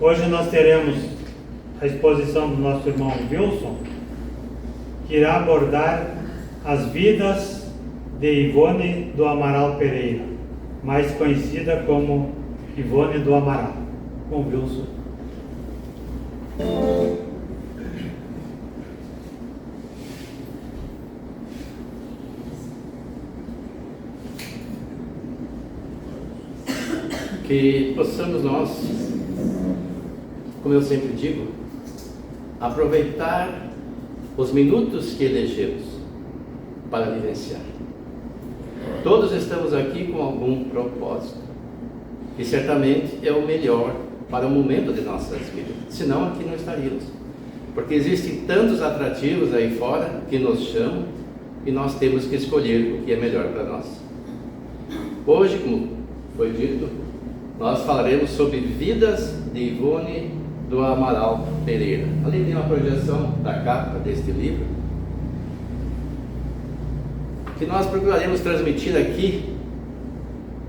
Hoje nós teremos a exposição do nosso irmão Wilson, que irá abordar as vidas de Ivone do Amaral Pereira, mais conhecida como Ivone do Amaral. Com Wilson. Que possamos nós, como eu sempre digo, aproveitar os minutos que elegemos para vivenciar. Todos estamos aqui com algum propósito, e certamente é o melhor para o momento de nossas vidas, senão aqui não estaríamos, porque existem tantos atrativos aí fora que nos chamam, e nós temos que escolher o que é melhor para nós. Hoje, como foi dito, nós falaremos sobre vidas de Ivone do Amaral Pereira. Ali tem uma projeção da capa deste livro, que nós procuraremos transmitir aqui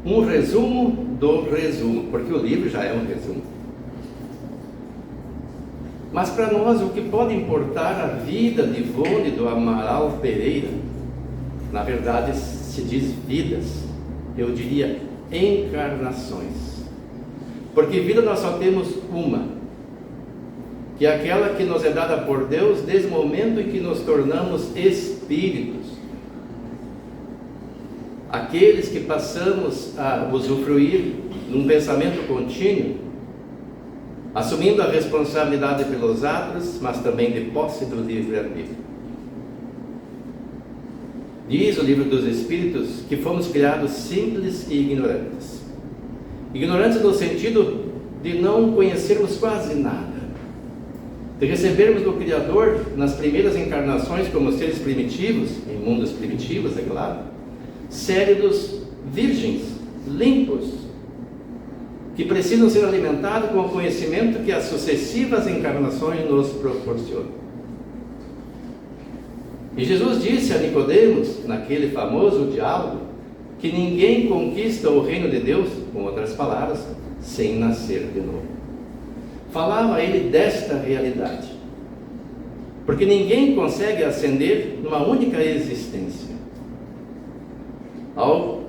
um resumo do resumo, porque o livro já é um resumo. Mas para nós, o que pode importar a vida de Ivone do Amaral Pereira, na verdade se diz vidas, eu diria encarnações. Porque vida nós só temos uma, que é aquela que nos é dada por Deus desde o momento em que nos tornamos espíritos. Aqueles que passamos a usufruir num pensamento contínuo, assumindo a responsabilidade pelos atos, mas também de posse do livre-arbítrio. Diz o livro dos Espíritos que fomos criados simples e ignorantes. Ignorantes no sentido de não conhecermos quase nada, de recebermos do Criador nas primeiras encarnações como seres primitivos, em mundos primitivos, é claro, cérebros virgens, limpos, que precisam ser alimentados com o conhecimento que as sucessivas encarnações nos proporcionam. E Jesus disse a Nicodemos, naquele famoso diálogo, que ninguém conquista o reino de Deus, com outras palavras, sem nascer de novo. Falava ele desta realidade, porque ninguém consegue ascender numa única existência. Ao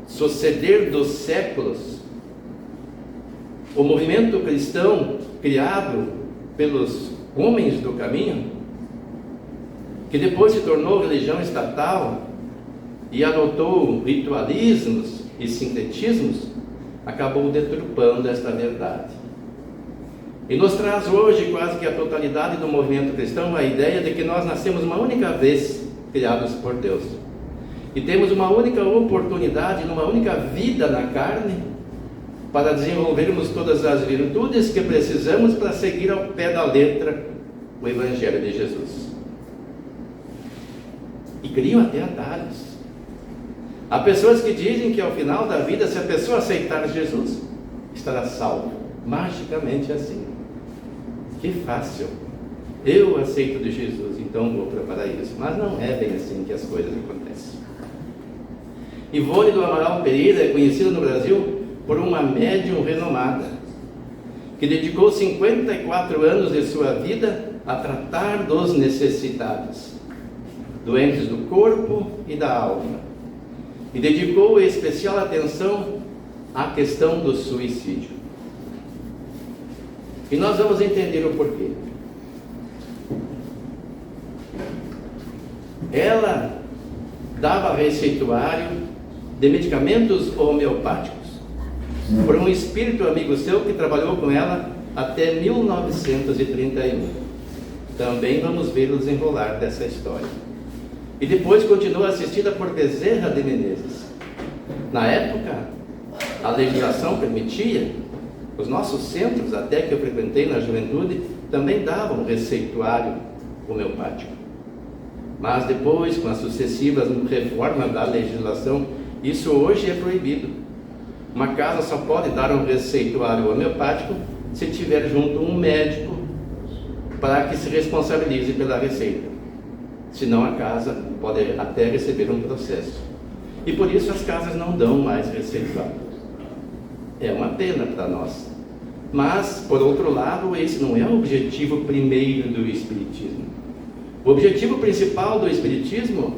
suceder dos séculos, o movimento cristão criado pelos homens do caminho, que depois se tornou religião estatal e adotou ritualismos e sincretismos, acabou deturpando esta verdade. E nos traz hoje quase que a totalidade do movimento cristão a ideia de que nós nascemos uma única vez criados por Deus. E temos uma única oportunidade, numa única vida na carne, para desenvolvermos todas as virtudes que precisamos para seguir ao pé da letra o Evangelho de Jesus. E criam até atalhos. Há pessoas que dizem que ao final da vida, se a pessoa aceitar Jesus, estará salvo. Magicamente assim. Que fácil. Eu aceito de Jesus, então vou para o paraíso. Mas não é bem assim que as coisas acontecem. Ivone do Amaral Pereira é conhecida no Brasil por uma médium renomada, que dedicou 54 anos de sua vida a tratar dos necessitados, doentes do corpo e da alma, e dedicou especial atenção à questão do suicídio. E nós vamos entender o porquê. Ela dava receituário de medicamentos homeopáticos por um espírito amigo seu que trabalhou com ela até 1931. Também vamos ver o desenrolar dessa história. E depois continua assistida por Bezerra de Menezes. Na época, a legislação permitia, os nossos centros, até que eu frequentei na juventude, também davam receituário homeopático. Mas depois, com as sucessivas reformas da legislação, isso hoje é proibido. Uma casa só pode dar um receituário homeopático se tiver junto um médico para que se responsabilize pela receita. Senão a casa pode até receber um processo. E por isso as casas não dão mais receituário. É uma pena para nós. Mas, por outro lado, esse não é o objetivo primeiro do Espiritismo. O objetivo principal do Espiritismo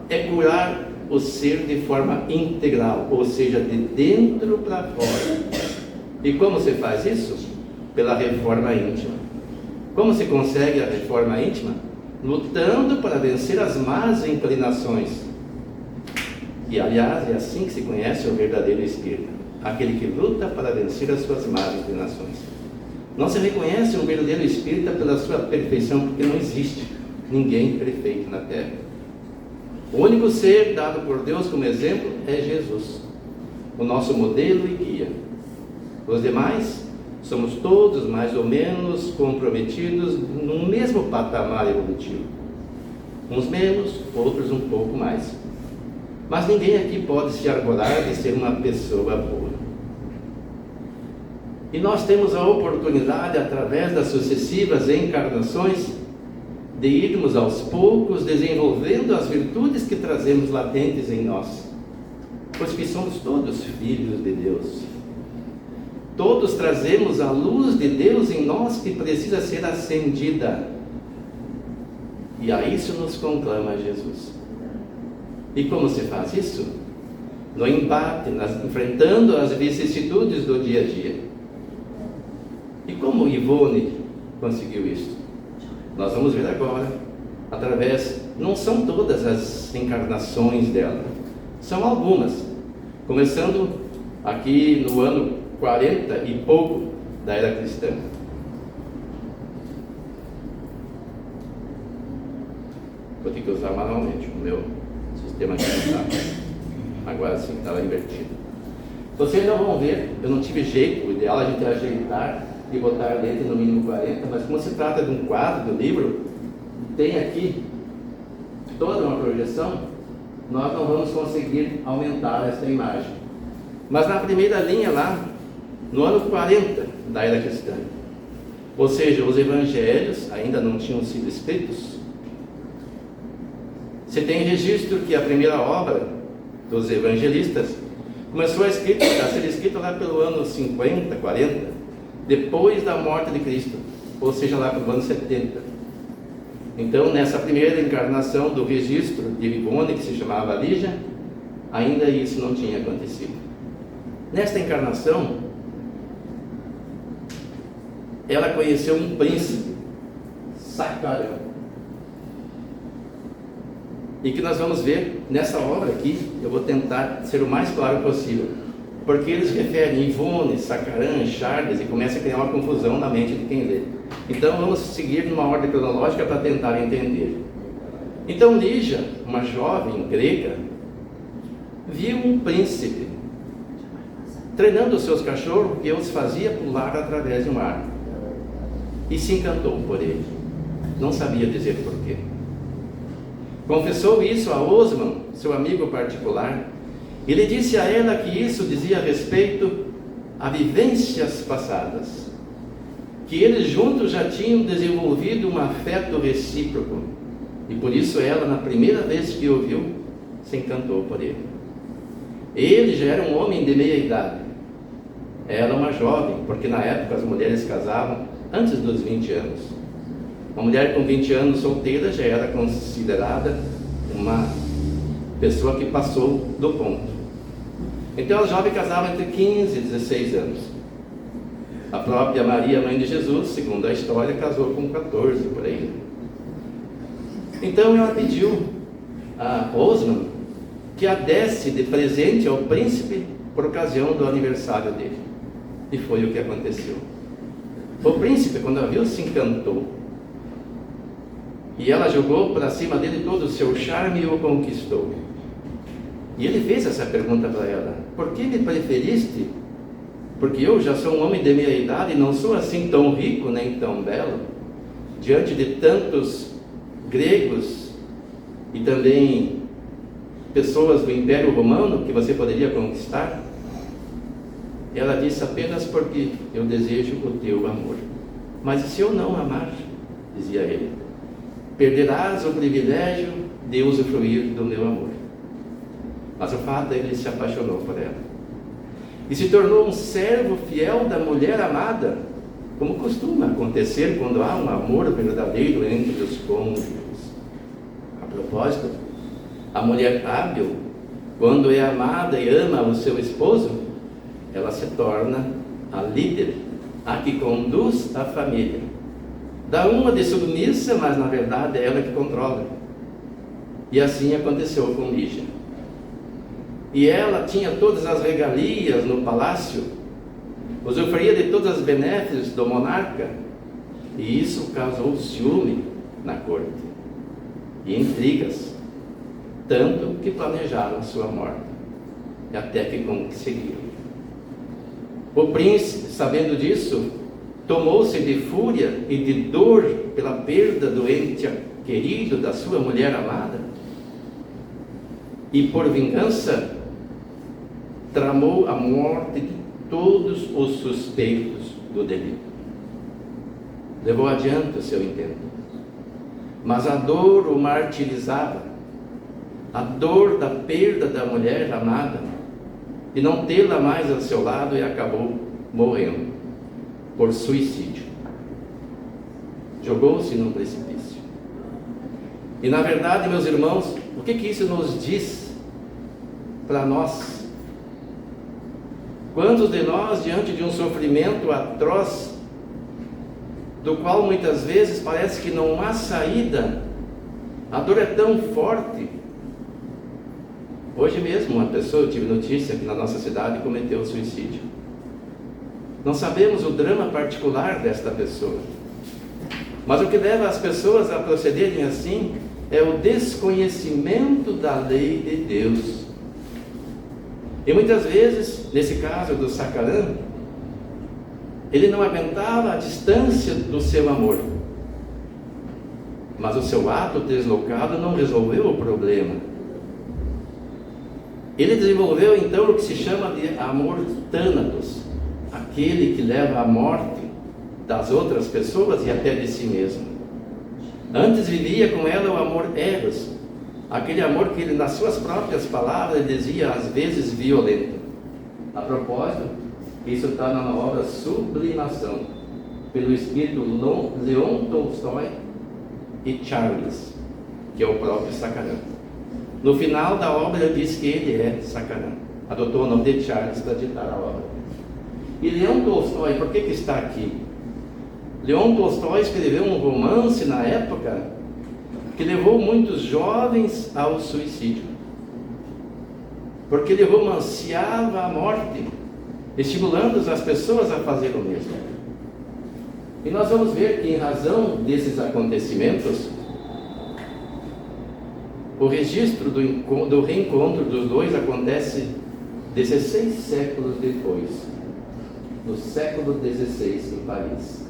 é curar o ser de forma integral, ou seja, de dentro para fora. E como se faz isso? Pela reforma íntima. Como se consegue a reforma íntima? Lutando para vencer as más inclinações. E, aliás, é assim que se conhece o verdadeiro espírita, aquele que luta para vencer as suas más inclinações. Não se reconhece um verdadeiro espírita pela sua perfeição, porque não existe ninguém perfeito na Terra. O único ser dado por Deus como exemplo é Jesus, o nosso modelo e guia. Os demais somos todos mais ou menos comprometidos no mesmo patamar evolutivo. Uns menos, outros um pouco mais. Mas ninguém aqui pode se arvorar de ser uma pessoa boa. E nós temos a oportunidade, através das sucessivas encarnações, de irmos aos poucos desenvolvendo as virtudes que trazemos latentes em nós, pois que somos todos filhos de Deus. Todos trazemos a luz de Deus em nós que precisa ser acendida, e a isso nos conclama Jesus. E como se faz isso? No embate, enfrentando as vicissitudes do dia a dia. E como Ivone conseguiu isso? Nós vamos ver agora, através, não são todas as encarnações dela, são algumas, começando aqui no ano 40 e pouco da era cristã. Vou ter que usar manualmente o meu sistema aqui não está. Agora sim, estava invertido. Vocês não vão ver, eu não tive jeito, o ideal é a gente ajeitar e botar a letra no mínimo 40, mas como se trata de um quadro do livro, tem aqui toda uma projeção, nós não vamos conseguir aumentar essa imagem. Mas na primeira linha lá, no ano 40 da era cristã, ou seja, os evangelhos ainda não tinham sido escritos, você tem registro que a primeira obra dos evangelistas começou a ser escrita lá pelo ano 50, 40, depois da morte de Cristo, ou seja, lá pelo ano 70. Então, nessa primeira encarnação do registro de Ivone, que se chamava Lígia, ainda isso não tinha acontecido. Nesta encarnação, ela conheceu um príncipe, Sacarão, e que nós vamos ver nessa obra aqui. Eu vou tentar ser o mais claro possível, porque eles referem Ivone, Sacarã, Charles, e começa a criar uma confusão na mente de quem lê. Então vamos seguir numa ordem cronológica para tentar entender. Então Lígia, uma jovem grega, viu um príncipe treinando os seus cachorros, que os fazia pular através de um ar, e se encantou por ele. Não sabia dizer porquê. Confessou isso a Osman, seu amigo particular. Ele disse a ela que isso dizia respeito a vivências passadas, que eles juntos já tinham desenvolvido um afeto recíproco, e por isso ela, na primeira vez que o viu, se encantou por ele. Ele já era um homem de meia idade, ela uma jovem, porque na época as mulheres casavam antes dos 20 anos. Uma mulher com 20 anos solteira já era considerada uma pessoa que passou do ponto. Então a jovem casava entre 15 e 16 anos. A própria Maria, mãe de Jesus, segundo a história, casou com 14 por aí. Então ela pediu a Osman que a desse de presente ao príncipe por ocasião do aniversário dele. E foi o que aconteceu. O príncipe, quando a viu, se encantou. E ela jogou para cima dele todo o seu charme e o conquistou. E ele fez essa pergunta para ela: por que me preferiste? Porque eu já sou um homem de meia idade e não sou assim tão rico nem tão belo, diante de tantos gregos e também pessoas do Império Romano que você poderia conquistar. Ela disse: apenas porque eu desejo o teu amor. Mas e se eu não amar? Dizia ele: perderás o privilégio de usufruir do meu amor. Mas o fato é que ele se apaixonou por ela. e se tornou um servo fiel da mulher amada, como costuma acontecer quando há um amor verdadeiro entre os cônjuges. A propósito, a mulher hábil, quando é amada e ama o seu esposo, ela se torna a líder, a que conduz a família. Dá uma de submissa, mas na verdade é ela que controla. E assim aconteceu com Lígia. E ela tinha todas as regalias no palácio, usufruía de todas as benéficas do monarca, e isso causou ciúme na corte e intrigas, tanto que planejaram sua morte, até que conseguiram. O príncipe, sabendo disso, tomou-se de fúria e de dor pela perda do ente querido da sua mulher amada, e por vingança tramou a morte de todos os suspeitos do delito. Levou adiante o seu intento, mas a dor o martirizava, a dor da perda da mulher amada, e não tê-la mais ao seu lado, e acabou morrendo por suicídio. Jogou-se num precipício. E na verdade, meus irmãos, o que isso nos diz para nós? Quantos de nós, diante de um sofrimento atroz, do qual muitas vezes parece que não há saída, a dor é tão forte. Hoje mesmo, uma pessoa, eu tive notícia que na nossa cidade cometeu suicídio. Não sabemos o drama particular desta pessoa, mas o que leva as pessoas a procederem assim é o desconhecimento da lei de Deus. E muitas vezes, nesse caso do Sacarã, ele não aguentava a distância do seu amor, mas o seu ato deslocado não resolveu o problema. Ele desenvolveu então o que se chama de amor tânatos, aquele que leva à morte das outras pessoas e até de si mesmo. Antes vivia com ela o amor eros, aquele amor que ele, nas suas próprias palavras, dizia às vezes violento. A propósito, isso está na obra Sublimação, pelo espírito Leon Tolstói e Charles, que é o próprio Sacarã. No final da obra ele diz que ele é Sacarã, adotou o nome de Charles para ditar a obra. E Leon Tolstói, por que está aqui? Leon Tolstói escreveu um romance na época que levou muitos jovens ao suicídio, porque ele romanceava a morte, estimulando as pessoas a fazer o mesmo. E nós vamos ver que, em razão desses acontecimentos, o registro do reencontro dos dois acontece 16 séculos depois, no século XVI, em Paris.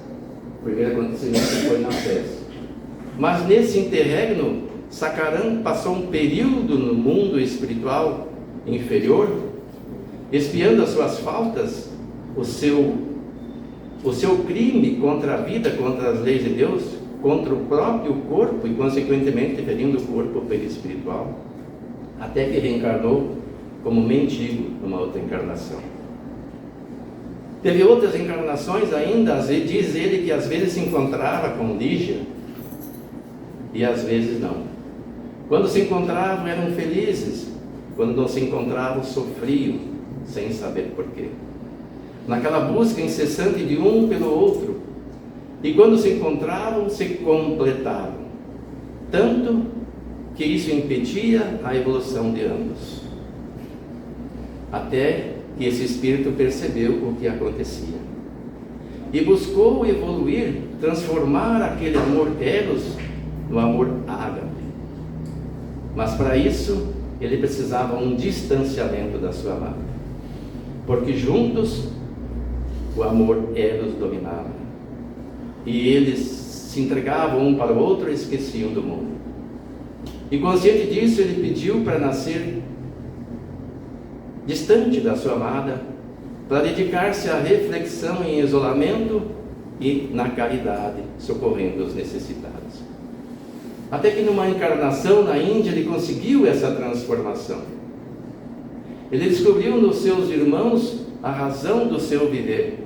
O primeiro acontecimento foi na Pérsia. Mas nesse interregno, Sacarã passou um período no mundo espiritual inferior, expiando as suas faltas, o seu crime contra a vida, contra as leis de Deus, contra o próprio corpo e, consequentemente, ferindo o corpo perispiritual, até que reencarnou como mendigo numa outra encarnação. Teve outras encarnações ainda, diz ele que às vezes se encontrava com Lígia e às vezes não. Quando se encontravam eram felizes, quando não se encontravam sofriam, sem saber porquê. Naquela busca incessante de um pelo outro, e quando se encontravam, se completavam, tanto que isso impedia a evolução de ambos. Até que esse espírito percebeu o que acontecia e buscou evoluir, transformar aquele amor eros no amor ágape. Mas para isso ele precisava um distanciamento da sua amada, porque juntos o amor eros dominava, e eles se entregavam um para o outro e esqueciam do mundo. E consciente disso, ele pediu para nascer distante da sua amada, para dedicar-se à reflexão em isolamento e na caridade, socorrendo os necessitados. Até que numa encarnação na Índia ele conseguiu essa transformação. Ele descobriu nos seus irmãos a razão do seu viver,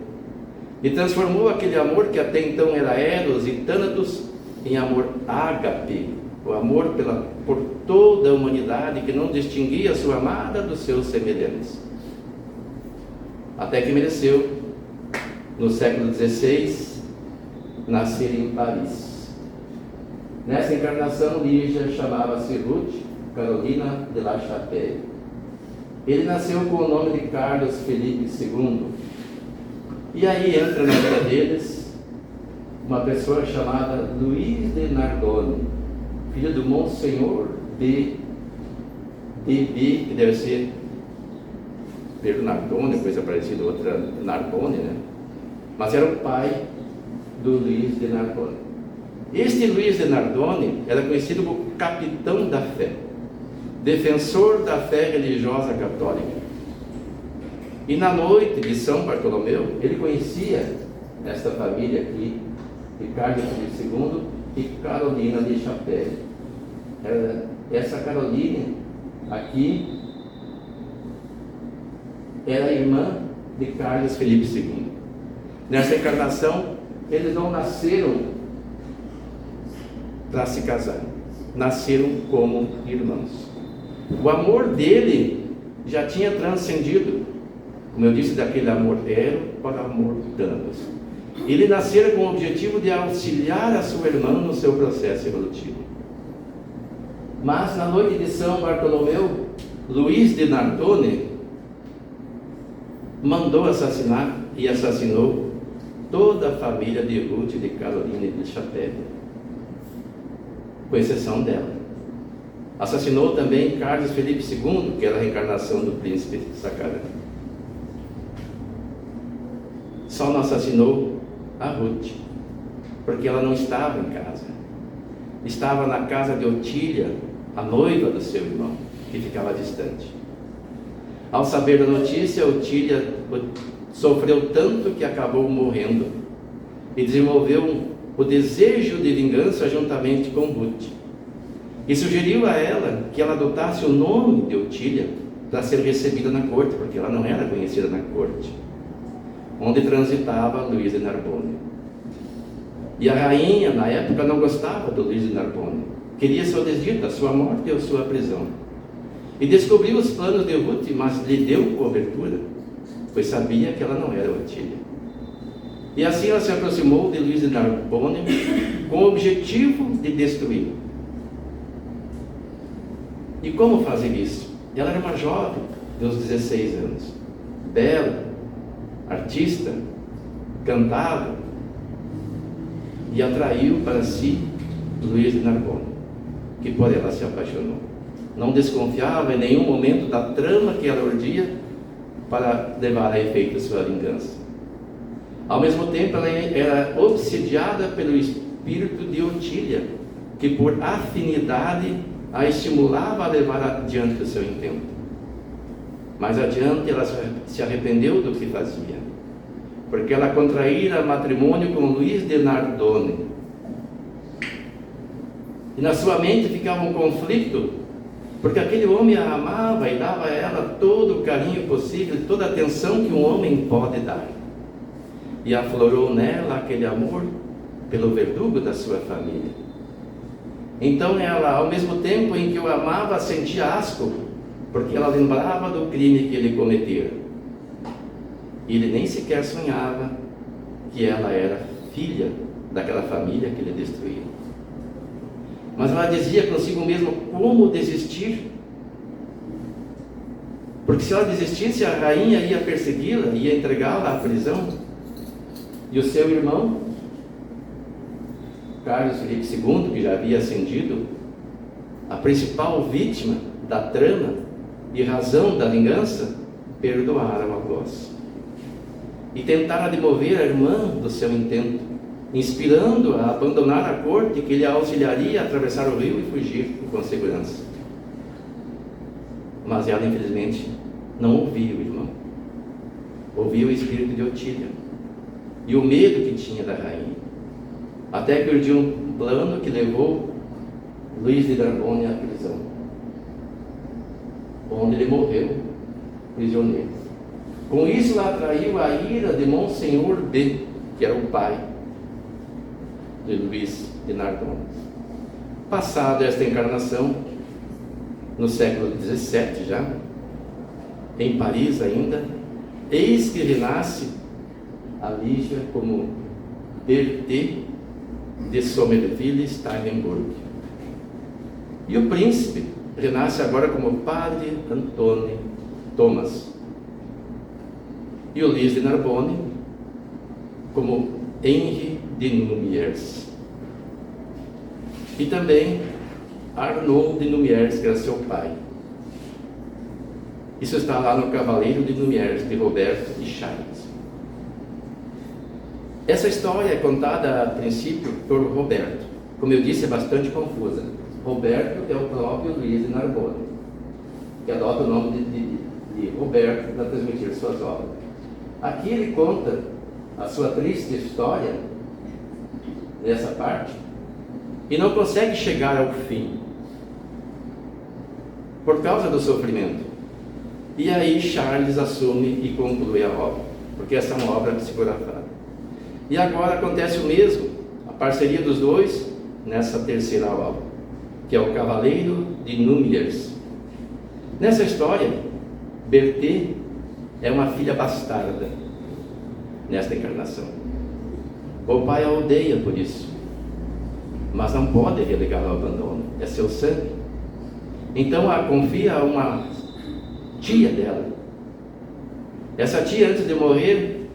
e transformou aquele amor que até então era eros e thanatos em amor ágape, o amor por toda a humanidade, que não distinguia a sua amada dos seus semelhantes. Até que mereceu, no século XVI, nascer em Paris. Nessa encarnação, Lígia chamava-se Ruth Carolina de La Chapelle. Ele nasceu com o nome de Carlos Felipe II. E aí entra na vida deles uma pessoa chamada Luiz de Nardone, filho do Monsenhor de que deve ser Pedro Nardone, coisa parecida, outra Nardone, né? Mas era o pai do Luiz de Nardone. Este Luiz de Nardone era conhecido como capitão da fé, defensor da fé religiosa católica. E na noite de São Bartolomeu, ele conhecia esta família aqui, de Carlos Felipe II e Carolina de Chapelle. Essa Carolina aqui era irmã de Carlos Felipe II. Nessa encarnação, eles não nasceram para se casar, nasceram como irmãos. O amor dele já tinha transcendido, como eu disse, daquele amor ero para o amor thanatos. Ele nascera com o objetivo de auxiliar a sua irmã no seu processo evolutivo. Mas na noite de São Bartolomeu, Luiz de Nardone mandou assassinar e assassinou toda a família de Ruth de Carolina de Chapelle, com exceção dela. Assassinou também Carlos Felipe II, que era a reencarnação do príncipe Sacarã. Só não assassinou a Ruth, porque ela não estava em casa. Estava na casa de Otília, a noiva do seu irmão, que ficava distante. Ao saber da notícia, Otília sofreu tanto que acabou morrendo e desenvolveu o desejo de vingança juntamente com Ruth. E sugeriu a ela que ela adotasse o nome de Otília para ser recebida na corte, porque ela não era conhecida na corte, onde transitava Luiz de Narbonne. E a rainha, na época, não gostava do Luiz de Narbonne, queria seu desdito, a sua morte ou sua prisão. E descobriu os planos de Ruth, mas lhe deu cobertura, pois sabia que ela não era Otília. E assim ela se aproximou de Luiz de Narbonne com o objetivo de destruí-lo. E como fazer isso? Ela era uma jovem, de uns 16 anos, bela, artista, cantava, e atraiu para si Luiz de Narbonne, que por ela se apaixonou. Não desconfiava em nenhum momento da trama que ela urdia para levar a efeito sua vingança. Ao mesmo tempo, ela era obsediada pelo espírito de Otília, que por afinidade a estimulava a levar adiante o seu intento. Mais adiante, ela se arrependeu do que fazia, porque ela contraíra matrimônio com Luiz de Nardone. E na sua mente ficava um conflito, porque aquele homem a amava e dava a ela todo o carinho possível, toda a atenção que um homem pode dar. E aflorou nela aquele amor pelo verdugo da sua família. Então ela, ao mesmo tempo em que o amava, sentia asco, porque ela lembrava do crime que ele cometera. E ele nem sequer sonhava que ela era filha daquela família que ele destruiu. Mas ela dizia consigo mesma como desistir, porque se ela desistisse, a rainha ia persegui-la, ia entregá-la à prisão, e o seu irmão Carlos Felipe II, que já havia ascendido, a principal vítima da trama e razão da vingança, perdoara o algoz e tentara demover a irmã do seu intento, inspirando-a a abandonar a corte, que lhe auxiliaria a atravessar o rio e fugir com segurança. Mas ela, infelizmente, não ouvia o irmão, ouvia o espírito de Otília e o medo que tinha da rainha, até que urdiu um plano que levou Luiz de Narbonne à prisão, onde ele morreu prisioneiro, Com isso, ela atraiu a ira de Monsenhor B, que era o pai de Luiz de Narbonne. Passada esta encarnação, no século XVII já, em Paris ainda, eis que renasce a Lígia como Berthe de Somerville-Steinenburg. E o príncipe renasce agora como Padre Antônio Thomas. E o Luiz de Narbonne como Henri de Lumières. E também Arnaud de Lumières, que era seu pai. Isso está lá no Cavaleiro de Lumières, de Roberto e Charles. Essa história é contada a princípio por Roberto. Como eu disse, é bastante confusa. Roberto é o próprio Luiz de Narbonne, que adota o nome de Roberto para transmitir suas obras. Aqui ele conta a sua triste história, nessa parte, e não consegue chegar ao fim, por causa do sofrimento. E aí Charles assume e conclui a obra, porque essa é uma obra psicografada. E agora acontece o mesmo, a parceria dos dois nessa terceira obra, que é o Cavaleiro de Lumières. Nessa história, Berthe é uma filha bastarda nesta encarnação. O pai a odeia por isso, mas não pode relegá-la ao abandono, é seu sangue. Então a confia a uma tia dela. Essa tia, antes de morrer,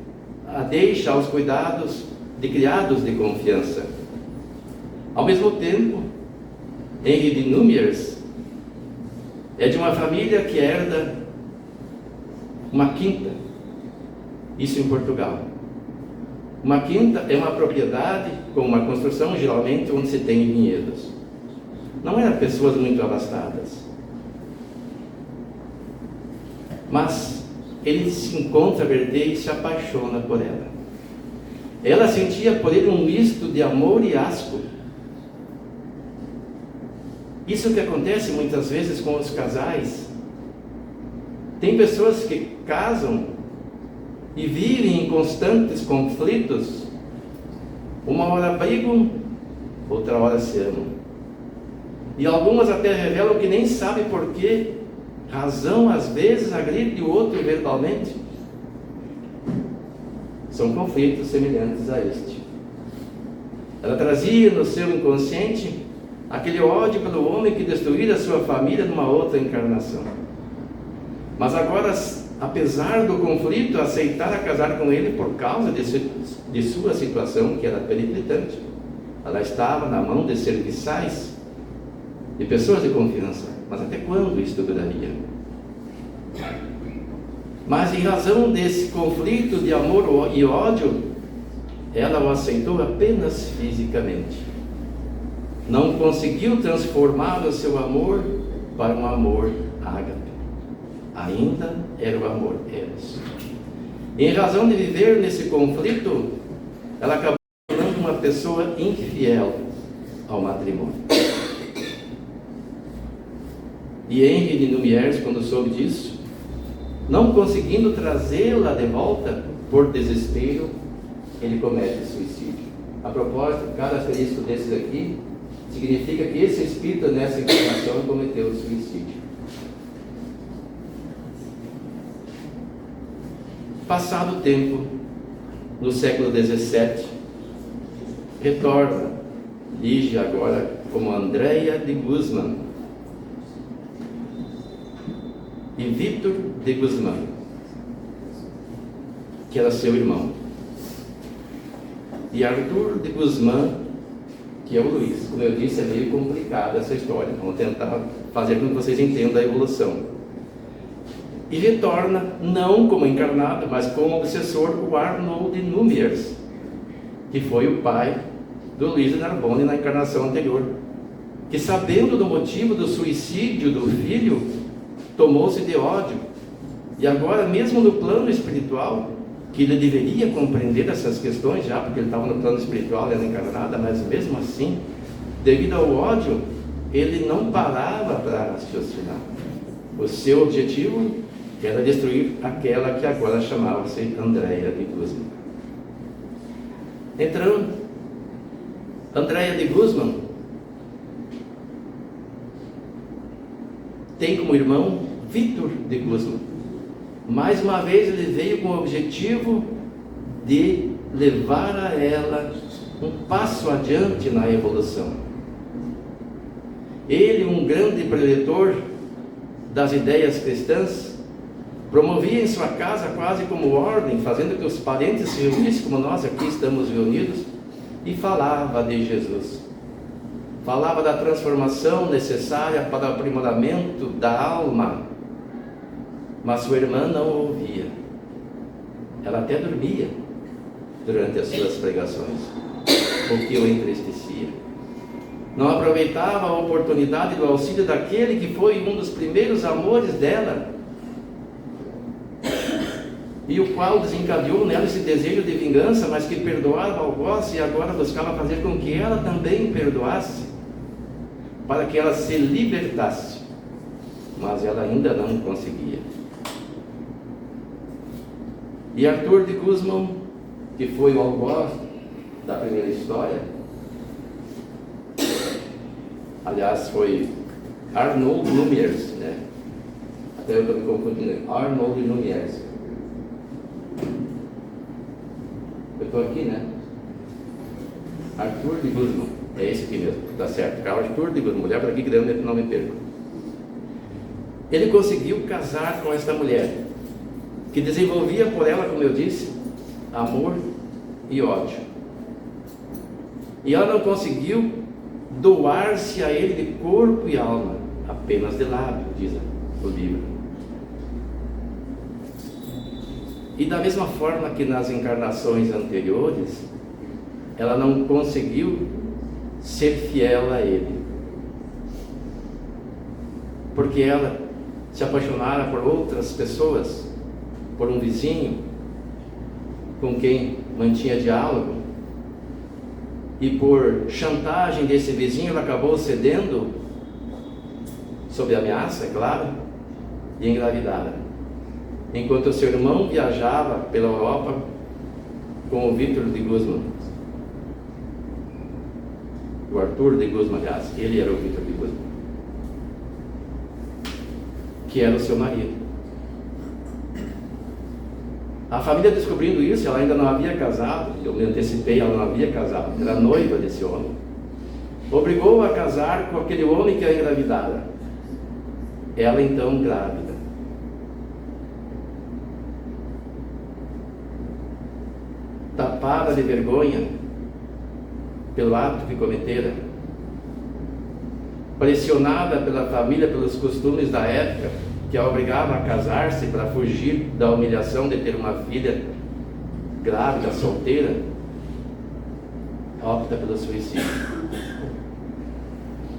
a deixa aos cuidados de criados de confiança. Ao mesmo tempo, Henri de Lumières é de uma família que herda uma quinta, isso em Portugal. Uma quinta é uma propriedade com uma construção geralmente onde se tem vinhedos. Não eram pessoas muito abastadas, mas ele se encontra Berthe e se apaixona por ela. Ela sentia por ele um misto de amor e asco. Isso que acontece muitas vezes com os casais. Tem pessoas que casam e vivem em constantes conflitos. Uma hora brigam, outra hora se amam. E algumas até revelam que nem sabem por que razão, às vezes, agride o outro verbalmente. São conflitos semelhantes a este. Ela trazia no seu inconsciente aquele ódio pelo homem que destruíra sua família numa outra encarnação. Mas agora, apesar do conflito, aceitara casar com ele por causa de sua situação, que era periclitante. Ela estava na mão de serviçais, de pessoas de confiança. Mas até quando isto duraria? Mas em razão desse conflito de amor e ódio, ela o aceitou apenas fisicamente. Não conseguiu transformar o seu amor para um amor ágape. Ainda era o amor eros. Em razão de viver nesse conflito, ela acabou se tornando uma pessoa infiel ao matrimônio. E Henri de Lumières, quando soube disso, não conseguindo trazê-la de volta por desespero, ele comete suicídio. A propósito, cada asterisco desses aqui significa que esse espírito nessa encarnação cometeu suicídio. Passado o tempo, no século XVII, retorna Lígia agora como Andrea de Guzmán e Vítor de Guzmán, que era seu irmão, e Arthur de Guzmán, que é o Luiz. Como eu disse, é meio complicada essa história, vamos tentar fazer com que vocês entendam a evolução. E retorna, não como encarnado, mas como obsessor, o Arnaud de Lumières, que foi o pai do Luiz de Narbonne na encarnação anterior, que, sabendo do motivo do suicídio do filho, tomou-se de ódio. E agora, mesmo no plano espiritual, que ele deveria compreender essas questões já, porque ele estava no plano espiritual e era encarnada, mas mesmo assim, devido ao ódio, ele não parava para raciocinar. O seu objetivo que era destruir aquela que agora chamava-se Andréia de Guzmán. Então, Andréia de Guzmán tem como irmão Vítor de Guzmán. Mais uma vez ele veio com o objetivo de levar a ela um passo adiante na evolução. Ele, um grande preletor das ideias cristãs, promovia em sua casa quase como ordem, fazendo que os parentes se reunissem como nós aqui estamos reunidos, e falava de Jesus. Falava da transformação necessária para o aprimoramento da alma, mas sua irmã não ouvia. Ela até dormia durante as suas pregações, o que o entristecia. Não aproveitava a oportunidade do auxílio daquele que foi um dos primeiros amores dela, e o qual desencadeou nela esse desejo de vingança, mas que perdoava ao algoz e agora buscava fazer com que ela também perdoasse, para que ela se libertasse, mas ela ainda não conseguia. E Arthur de Guzmán, que foi o algoz da primeira história, aliás, foi Arnold Lumières, né? Até eu estou me confundindo, Arnold Lumières. Eu estou aqui, né? Arthur de Guzmán, é esse aqui mesmo, tá certo. Arthur de Guzmán, olhar para aqui que daí eu não me perco. Ele conseguiu casar com esta mulher, que desenvolvia por ela, como eu disse, amor e ódio. E ela não conseguiu doar-se a ele de corpo e alma, apenas de lábio, diz o livro. E da mesma forma que nas encarnações anteriores, ela não conseguiu ser fiel a ele, porque ela se apaixonara por outras pessoas, por um vizinho com quem mantinha diálogo, e por chantagem desse vizinho ela acabou cedendo, sob ameaça, é claro, e engravidada, enquanto o seu irmão viajava pela Europa com o Vítor de Guzmán, o Arthur de Guzmán, aliás, ele era o Vítor de Guzmán, que era o seu marido. A família, descobrindo isso, ela ainda não havia casado, eu me antecipei, ela não havia casado, era noiva desse homem, obrigou-a a casar com aquele homem que a engravidara. Ela então grávida. Tapada de vergonha pelo ato que cometera, pressionada pela família, pelos costumes da época, que a obrigava a casar-se para fugir da humilhação de ter uma filha grávida, solteira, opta pelo suicídio.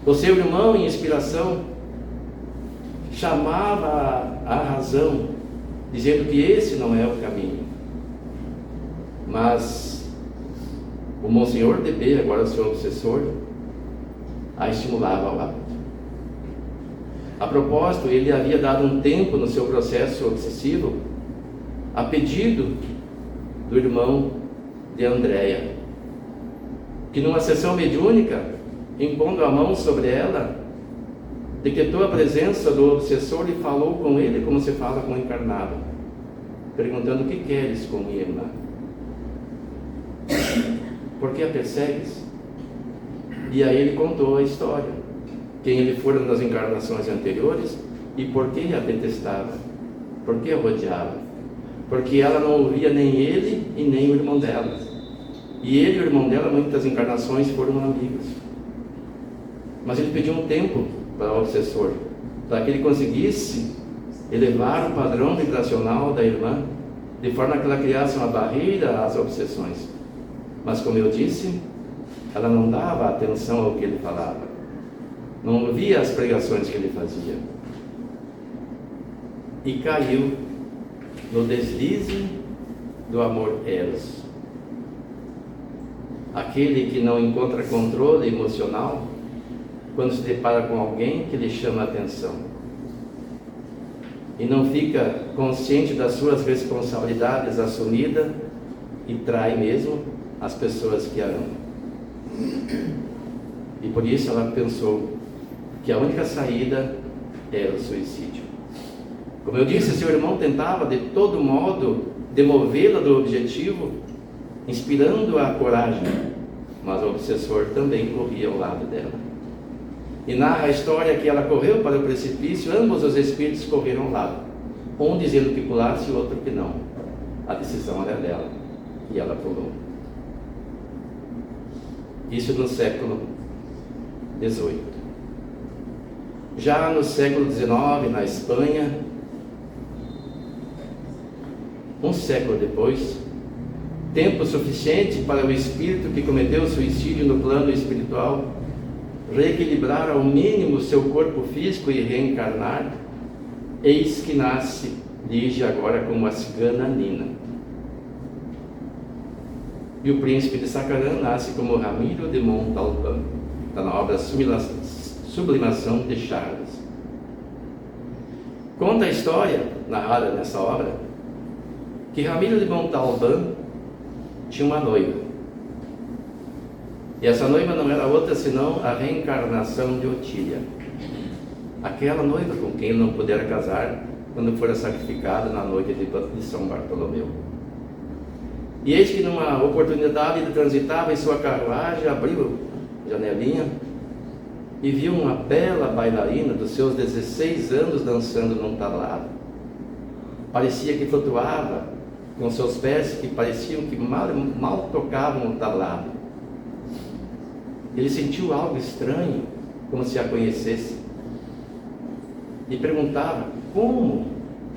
O seu irmão, em inspiração, chamava a razão, dizendo que esse não é o caminho. Mas o Monsenhor de B, agora seu obsessor, a estimulava ao ato. A propósito, ele havia dado um tempo no seu processo obsessivo, a pedido do irmão de Andréia, que numa sessão mediúnica, impondo a mão sobre ela, decretou a presença do obsessor e falou com ele como se fala com o encarnado, perguntando: o que queres com minha irmã? Por que a persegues? E aí ele contou a história, quem ele fora nas encarnações anteriores e por que a detestava, por que a odiava, porque ela não ouvia nem ele e nem o irmão dela, e ele e o irmão dela muitas encarnações foram amigos, mas ele pediu um tempo para o obsessor, para que ele conseguisse elevar o padrão vibracional da irmã, de forma que ela criasse uma barreira às obsessões. Mas como eu disse, ela não dava atenção ao que ele falava, não ouvia as pregações que ele fazia, e caiu no deslize do amor eros, aquele que não encontra controle emocional quando se depara com alguém que lhe chama a atenção. e não fica consciente das suas responsabilidades assumidas e trai mesmo as pessoas que a amam. E por isso ela pensou que a única saída era o suicídio. Como eu disse, seu irmão tentava de todo modo demovê-la do objetivo, inspirando-a a coragem, mas o obsessor também corria ao lado dela. E narra a história que ela correu para o precipício, ambos os espíritos correram ao lado, um dizendo que pulasse e o outro que não. A decisão era dela, e ela pulou. Isso no século XVIII. Já no século XIX, na Espanha, um século depois, tempo suficiente para o espírito que cometeu suicídio no plano espiritual reequilibrar ao mínimo seu corpo físico e reencarnar, eis que nasce Lígia agora como a cigana Nina. E o príncipe de Sacarã nasce como Ramiro de Montalbán, está na obra Sublimação de Charles. Conta a história, narrada nessa obra, que Ramiro de Montalbán tinha uma noiva. E essa noiva não era outra senão a reencarnação de Otília, aquela noiva com quem ele não pudera casar quando fora sacrificado na noite de São Bartolomeu. E eis que numa oportunidade ele transitava em sua carruagem, abriu a janelinha e viu uma bela bailarina dos seus 16 anos dançando num tablado. Parecia que flutuava com seus pés que pareciam que mal tocavam o tablado. Ele sentiu algo estranho, como se a conhecesse, e perguntava como,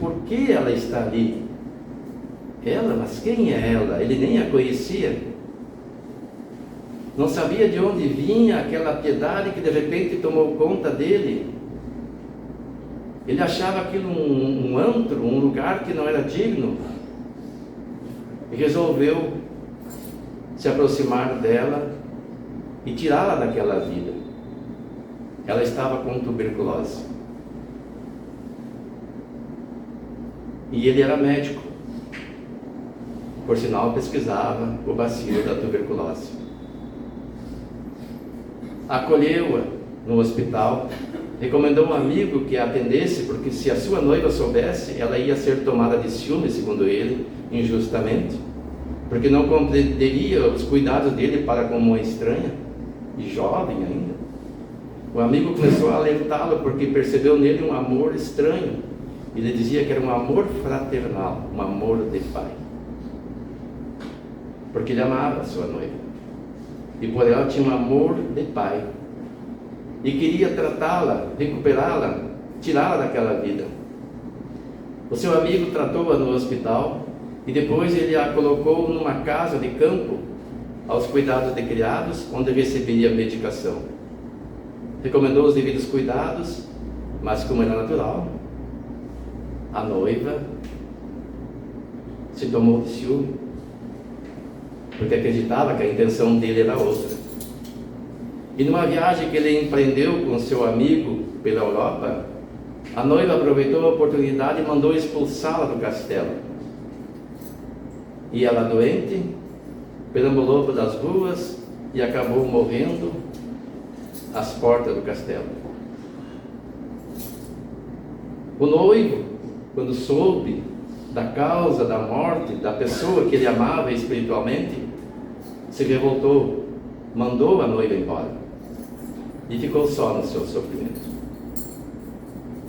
por que ela está ali? Ela, mas quem é ela? Ele nem a conhecia. Não sabia de onde vinha aquela piedade que de repente tomou conta dele. Ele achava aquilo um antro, um lugar que não era digno, e resolveu se aproximar dela e tirá-la daquela vida. Ela estava com tuberculose. E ele era médico. Por sinal, pesquisava o bacilo da tuberculose. Acolheu-a no hospital, recomendou um amigo que a atendesse, porque se a sua noiva soubesse, ela ia ser tomada de ciúme, segundo ele, injustamente, porque não compreenderia os cuidados dele para com uma estranha, e jovem ainda. O amigo começou a alertá-lo, porque percebeu nele um amor estranho. Ele dizia que era um amor fraternal, um amor de pai, porque ele amava a sua noiva, e por ela tinha um amor de pai, e queria tratá-la, recuperá-la, tirá-la daquela vida. O seu amigo tratou-a no hospital, e depois ele a colocou numa casa de campo, aos cuidados de criados, onde receberia medicação. Recomendou os devidos cuidados, mas como era natural, a noiva se tomou de ciúme, porque acreditava que a intenção dele era outra. E numa viagem que ele empreendeu com seu amigo pela Europa, a noiva aproveitou a oportunidade e mandou expulsá-la do castelo. E ela, doente, perambulou pelas ruas e acabou morrendo às portas do castelo. O noivo, quando soube da causa da morte da pessoa que ele amava espiritualmente, se revoltou, mandou a noiva embora e ficou só no seu sofrimento.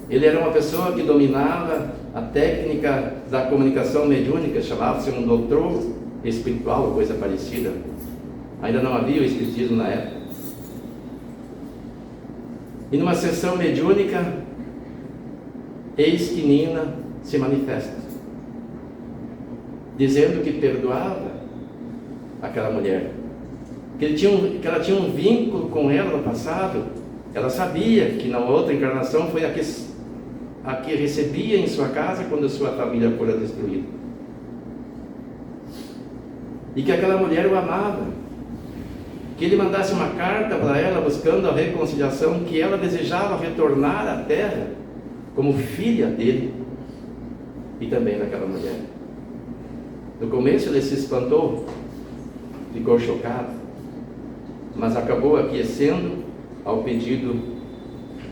Ele era uma pessoa que dominava a técnica da comunicação mediúnica, chamava-se um doutor espiritual ou coisa parecida. Ainda não havia o espiritismo na época. E numa sessão mediúnica, eis que Nina se manifesta, dizendo que perdoava aquela mulher, que ela tinha um vínculo com ela no passado. Ela sabia que na outra encarnação foi a que recebia em sua casa quando sua família fora destruída, e que aquela mulher o amava, que ele mandasse uma carta para ela buscando a reconciliação, que ela desejava retornar à terra como filha dele, e também daquela mulher. No começo ele se espantou, ficou chocado, mas acabou aquecendo ao pedido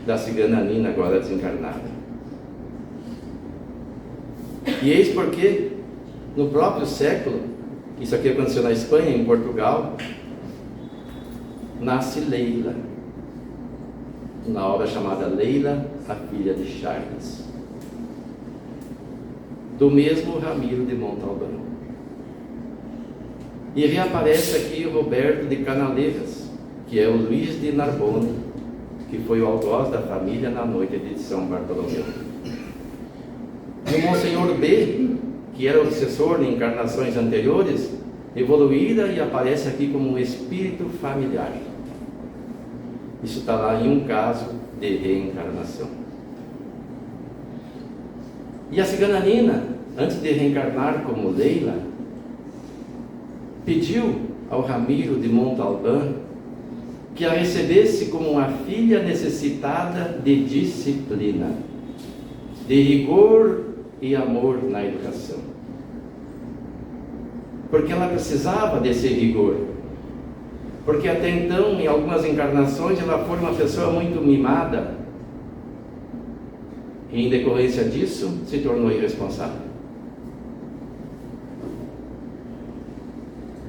da cigana Nina, agora desencarnada. E eis porque, no próprio século, isso aqui aconteceu na Espanha, em Portugal, nasce Leila, na obra chamada Leila, a filha de Charles, do mesmo Ramiro de Montalbán. E reaparece aqui o Roberto de Canaleiras, que é o Luiz de Narbonne, que foi o algoz da família na noite de São Bartolomeu. E o Monsenhor B, que era obsessor em encarnações anteriores, evoluída e aparece aqui como um espírito familiar. Isso está lá em um caso de reencarnação. E a cigana Nina, antes de reencarnar como Leila, pediu ao Ramiro de Montalbán que a recebesse como uma filha necessitada de disciplina, de rigor e amor na educação. Porque ela precisava desse rigor. Porque até então, em algumas encarnações, ela foi uma pessoa muito mimada. E em decorrência disso, se tornou irresponsável.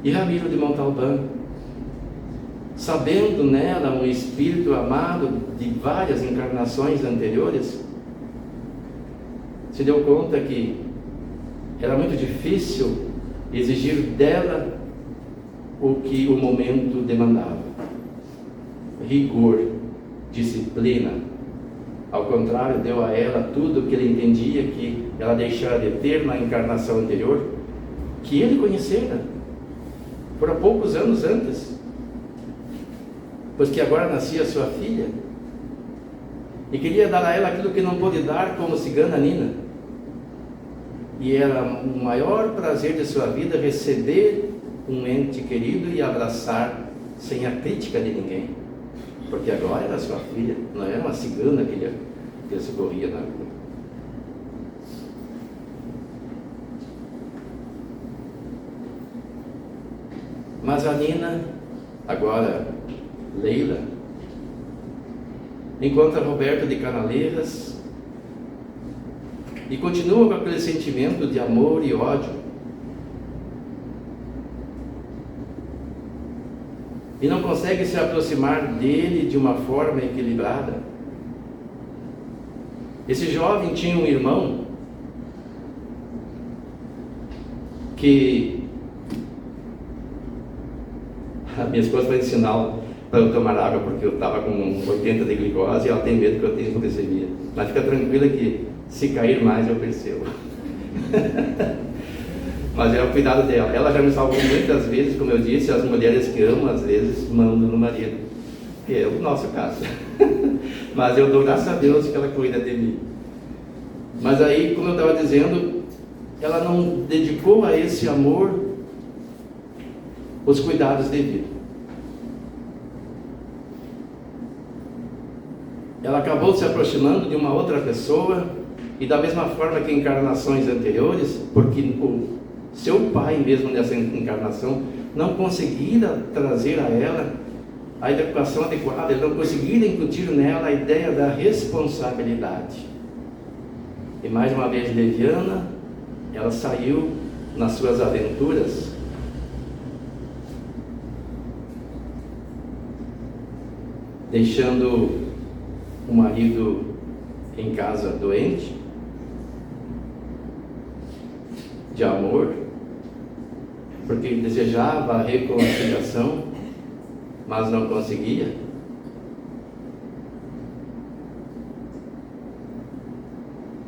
E Ramiro de Montalbán, sabendo nela um espírito amado de várias encarnações anteriores, se deu conta que era muito difícil exigir dela o que o momento demandava: rigor, disciplina. Ao contrário, deu a ela tudo o que ele entendia que ela deixara de ter na encarnação anterior, que ele conhecera por há poucos anos antes, pois que agora nascia sua filha, e queria dar a ela aquilo que não pôde dar como cigana Nina. E era o maior prazer de sua vida receber um ente querido e abraçar sem a crítica de ninguém, porque agora era sua filha, não era uma cigana que ele socorria na rua. Mas a Nina, agora Leila, encontra Roberto de Canaleiras e continua com aquele sentimento de amor e ódio. E não consegue se aproximar dele de uma forma equilibrada. Esse jovem tinha um irmão que a minha esposa foi ensinar para eu tomar água, porque eu estava com 80 de glicose e ela tem medo que eu tenha glicemia. Mas fica tranquila que se cair mais eu percebo. Mas é o cuidado dela. Ela já me salvou muitas vezes, como eu disse, as mulheres que amam às vezes mandam no marido, que é o nosso caso. Mas eu dou graças a Deus que ela cuida de mim. Mas aí, como eu estava dizendo, ela não dedicou a esse amor os cuidados devidos. Ela acabou se aproximando de uma outra pessoa, e da mesma forma que em encarnações anteriores, porque o seu pai mesmo nessa encarnação não conseguira trazer a ela a educação adequada, ele não conseguira incutir nela a ideia da responsabilidade. E mais uma vez leviana, ela saiu nas suas aventuras, deixando o marido em casa doente, de amor, porque ele desejava a reconciliação, mas não conseguia.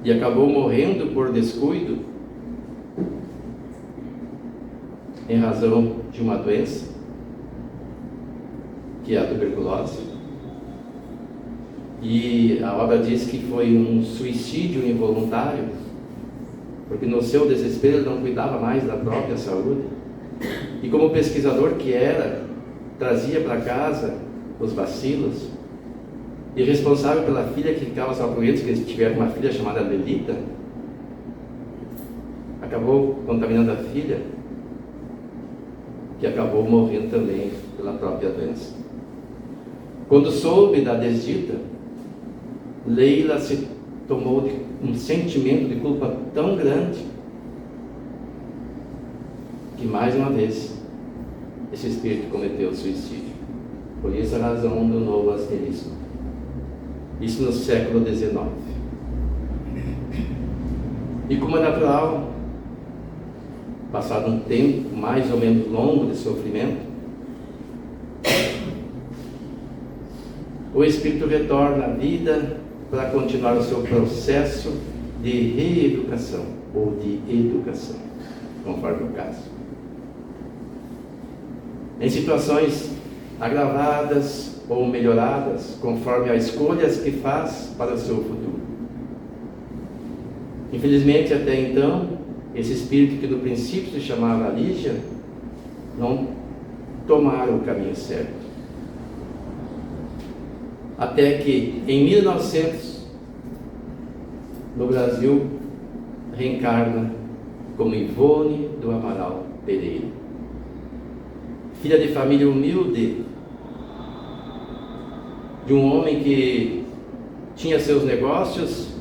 E acabou morrendo por descuido, em razão de uma doença, que é a tuberculose. E a obra diz que foi um suicídio involuntário, porque no seu desespero ele não cuidava mais da própria saúde. E como pesquisador que era, trazia para casa os bacilos, e responsável pela filha que ficava só com eles, que eles tiveram uma filha chamada Lelita, acabou contaminando a filha, que acabou morrendo também pela própria doença. Quando soube da desdita, Leila se tomou de um sentimento de culpa tão grande que mais uma vez esse espírito cometeu suicídio. Por isso a razão do novo asterisco. Isso no século XIX. E como é natural, passado um tempo mais ou menos longo de sofrimento, o espírito retorna à vida para continuar o seu processo de reeducação ou de educação, conforme o caso. Em situações agravadas ou melhoradas, conforme as escolhas que faz para o seu futuro. Infelizmente, até então, esse espírito que no princípio se chamava Lígia, não tomaram o caminho certo. Até que, em 1900, no Brasil, reencarna como Ivone do Amaral Pereira. Filha de família humilde, de um homem que tinha seus negócios,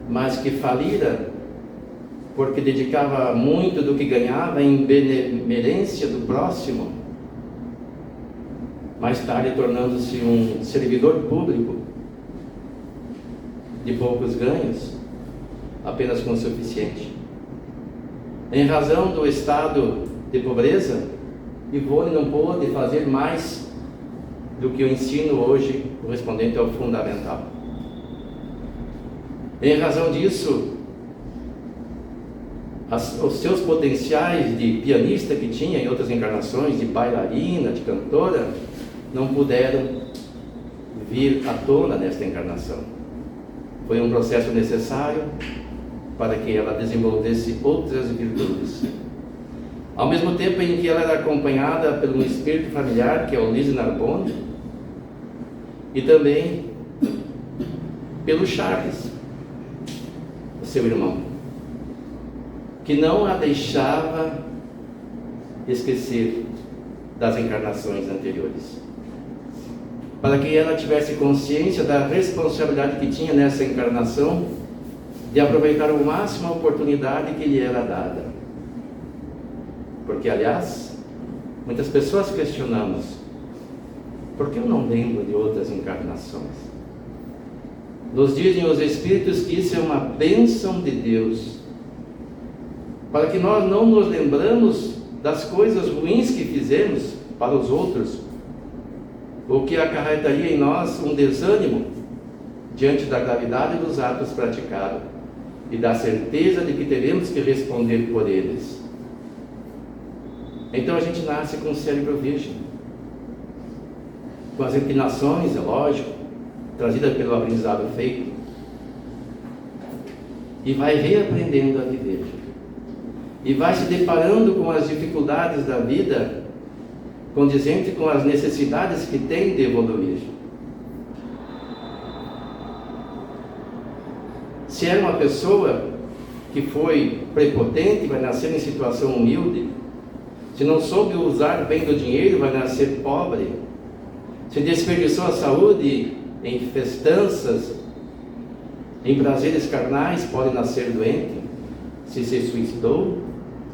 mas que falira, porque dedicava muito do que ganhava em benemerência do próximo, mais tarde tornando-se um servidor público de poucos ganhos, apenas com o suficiente. Em razão do estado de pobreza, Ivone não pôde fazer mais do que o ensino hoje correspondente ao fundamental. Em razão disso, os seus potenciais de pianista que tinha em outras encarnações, de bailarina, de cantora, não puderam vir à tona nesta encarnação. Foi um processo necessário para que ela desenvolvesse outras virtudes. Ao mesmo tempo em que ela era acompanhada pelo espírito familiar, que é o Luiz Narbonne, e também pelo Charles, o seu irmão, que não a deixava esquecer das encarnações anteriores, para que ela tivesse consciência da responsabilidade que tinha nessa encarnação de aproveitar ao máximo a oportunidade que lhe era dada. Porque, aliás, muitas pessoas questionamos: por que eu não lembro de outras encarnações? Nos dizem os Espíritos que isso é uma bênção de Deus, para que nós não nos lembramos das coisas ruins que fizemos para os outros, o que acarretaria em nós um desânimo diante da gravidade dos atos praticados e da certeza de que teremos que responder por eles. Então a gente nasce com o cérebro virgem, com as inclinações, é lógico, trazidas pelo aprendizado feito, e vai reaprendendo a viver, e vai se deparando com as dificuldades da vida, condizente com as necessidades que tem de evoluir. Se é uma pessoa que foi prepotente, vai nascer em situação humilde. Se não soube usar bem do dinheiro, vai nascer pobre. Se desperdiçou a saúde em festanças, em prazeres carnais, pode nascer doente. Se se suicidou,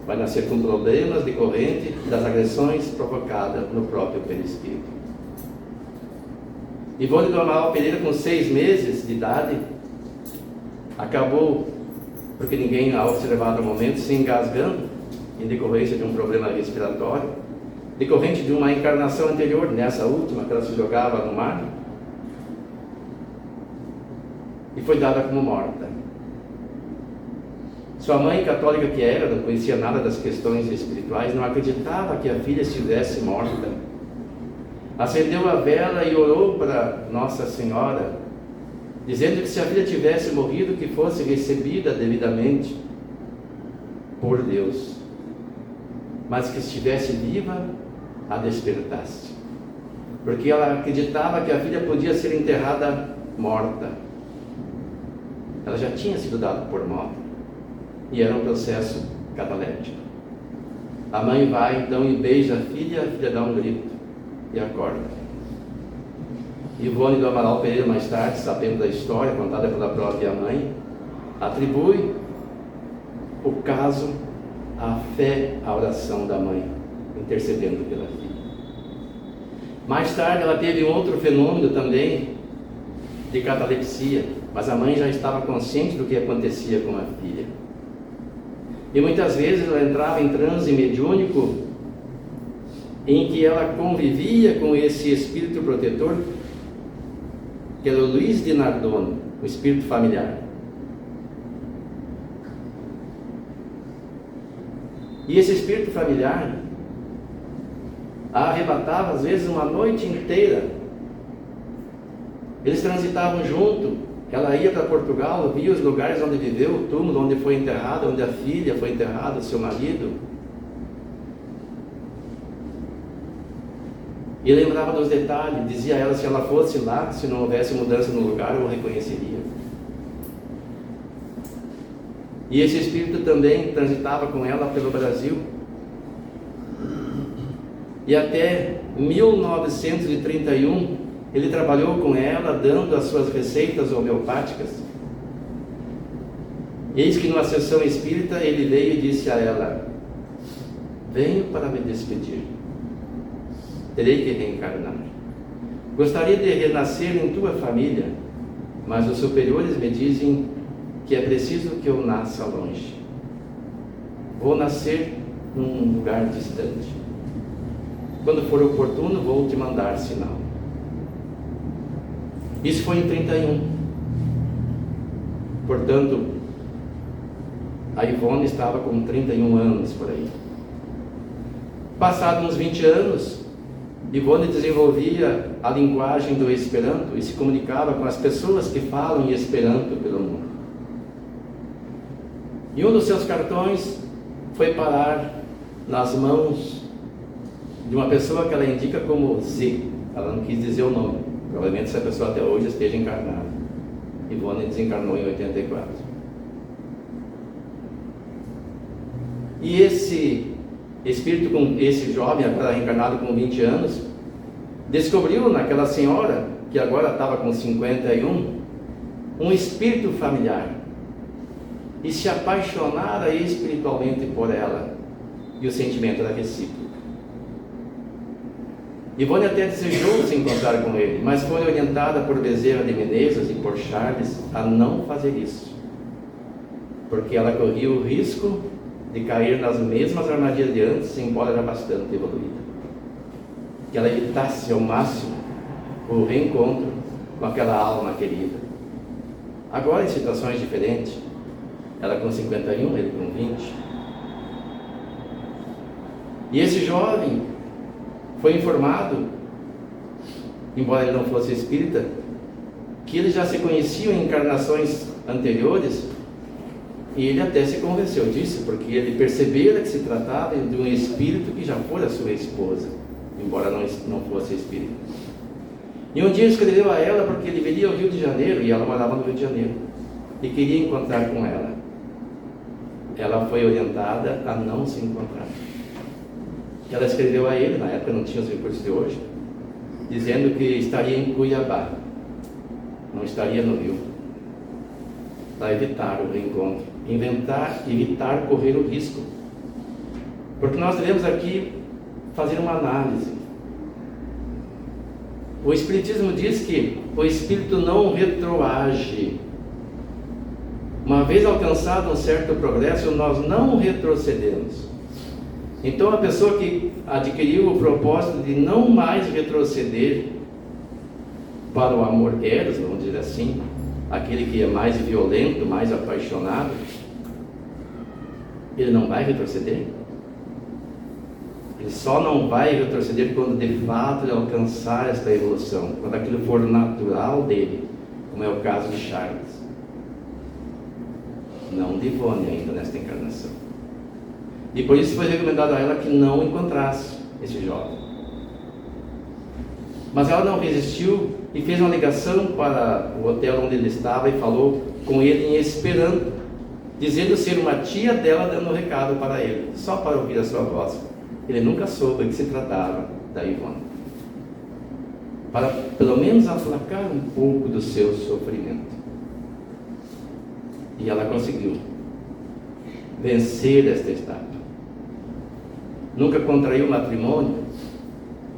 vai nascer com problemas decorrentes das agressões provocadas no próprio perispírito. Ivone do Amaral Pereira, com 6 meses de idade, acabou, porque ninguém a observava no momento, se engasgando em decorrência de um problema respiratório, decorrente de uma encarnação anterior, nessa última, que ela se jogava no mar, e foi dada como morta. Sua mãe, católica que era, não conhecia nada das questões espirituais, não acreditava que a filha estivesse morta. Acendeu a vela e orou para Nossa Senhora, dizendo que se a filha tivesse morrido, que fosse recebida devidamente por Deus, mas que estivesse viva, a despertasse, porque ela acreditava que a filha podia ser enterrada morta. Ela já tinha sido dada por morta, e era um processo cataléptico. A mãe vai então e beija a filha dá um grito e acorda. Ivone do Amaral Pereira, mais tarde, sabendo da história contada pela própria mãe, atribui o caso à fé, à oração da mãe, intercedendo pela filha. Mais tarde ela teve um outro fenômeno também de catalepsia, mas a mãe já estava consciente do que acontecia com a filha. E muitas vezes ela entrava em transe mediúnico, em que ela convivia com esse espírito protetor, que era o Luiz de Nardone, o espírito familiar. E esse espírito familiar a arrebatava às vezes uma noite inteira. Eles transitavam junto. Ela ia para Portugal, via os lugares onde viveu, o túmulo onde foi enterrada, onde a filha foi enterrada, o seu marido. E lembrava dos detalhes, dizia a ela se ela fosse lá, se não houvesse mudança no lugar, eu o reconheceria. E esse espírito também transitava com ela pelo Brasil. E até 1931, ele trabalhou com ela, dando as suas receitas homeopáticas. Eis que numa sessão espírita, ele veio e disse a ela: venho para me despedir. Terei que reencarnar. Gostaria de renascer em tua família, mas os superiores me dizem que é preciso que eu nasça longe. Vou nascer num lugar distante. Quando for oportuno, vou te mandar sinal. Isso foi em 31. Portanto, a Ivone estava com 31 anos por aí. Passados uns 20 anos, Ivone desenvolvia a linguagem do Esperanto e se comunicava com as pessoas que falam em Esperanto pelo mundo. E um dos seus cartões foi parar nas mãos de uma pessoa que ela indica como Z. Ela não quis dizer o nome. Provavelmente essa pessoa até hoje esteja encarnada. Ivone desencarnou em 84. E esse espírito, com esse jovem, agora reencarnado com 20 anos, descobriu naquela senhora, que agora estava com 51, um espírito familiar. E se apaixonara espiritualmente por ela. E o sentimento era recíproco. Ivone até desejou se encontrar com ele, mas foi orientada por Bezerra de Menezes e por Charles a não fazer isso, porque ela corria o risco de cair nas mesmas armadilhas de antes, embora já bastante evoluída. Que ela evitasse ao máximo o reencontro com aquela alma querida. Agora, em situações diferentes, ela com 51, ele com 20. E esse jovem foi informado, embora ele não fosse espírita, que eles já se conheciam em encarnações anteriores, e ele até se convenceu disso, porque ele percebera que se tratava de um espírito que já fora sua esposa, embora não fosse espírita. E um dia escreveu a ela porque ele viria ao Rio de Janeiro, e ela morava no Rio de Janeiro, e queria encontrar com ela. Ela foi orientada a não se encontrar. Ela escreveu a ele, na época não tinha os recursos de hoje, dizendo que estaria em Cuiabá, não estaria no Rio, para evitar o reencontro, evitar correr o risco. Porque nós devemos aqui fazer uma análise. O Espiritismo diz que o Espírito não retroage. Uma vez alcançado um certo progresso, nós não retrocedemos. Então a pessoa que adquiriu o propósito de não mais retroceder para o amor eros, vamos dizer assim, aquele que é mais violento, mais apaixonado, ele não vai retroceder. Ele só não vai retroceder quando de fato ele alcançar esta evolução, quando aquilo for natural dele, como é o caso de Charles. Não de Ivone ainda nesta encarnação. E por isso foi recomendado a ela que não encontrasse esse jovem. Mas ela não resistiu e fez uma ligação para o hotel onde ele estava e falou com ele em Esperanto, dizendo ser uma tia dela dando um recado para ele, só para ouvir a sua voz. Ele nunca soube que se tratava da Ivone, para pelo menos aplacar um pouco do seu sofrimento. E ela conseguiu vencer esta etapa. Nunca contraiu matrimônio,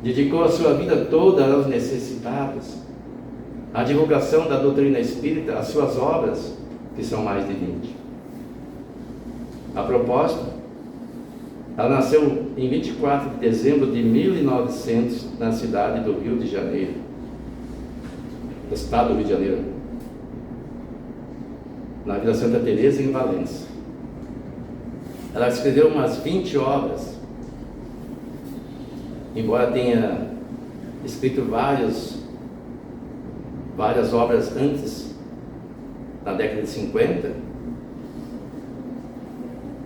dedicou a sua vida toda aos necessitados, à divulgação da doutrina espírita, às suas obras, que são mais de 20. A propósito, ela nasceu em 24 de dezembro de 1900, na cidade do Rio de Janeiro, do estado do Rio de Janeiro, na Vila Santa Teresa, em Valença. Ela escreveu umas 20 obras, embora tenha escrito várias obras antes, na década de 50.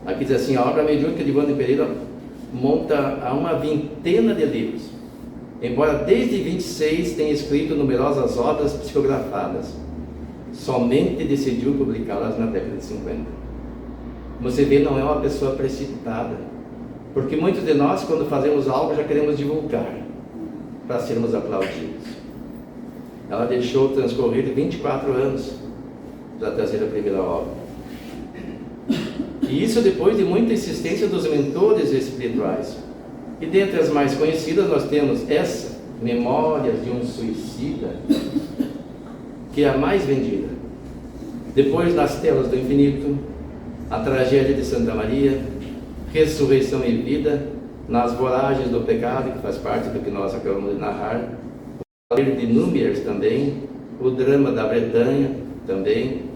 Aqui diz assim: a obra mediúnica de Ivone Pereira monta a uma vintena de livros, embora desde 26 tenha escrito numerosas obras psicografadas. Somente decidiu publicá-las na década de 50. Você vê, não é uma pessoa precipitada, porque muitos de nós, quando fazemos algo, já queremos divulgar para sermos aplaudidos. Ela deixou transcorrer 24 anos para trazer a primeira obra. E isso depois de muita insistência dos mentores espirituais. E dentre as mais conhecidas nós temos essa, Memórias de um Suicida, que é a mais vendida. Depois, Nas Telas do Infinito, A Tragédia de Santa Maria, Ressurreição e Vida, Nas Voragens do Pecado, que faz parte do que nós acabamos de narrar, O Valer de Númiers também, O Drama da Bretanha também,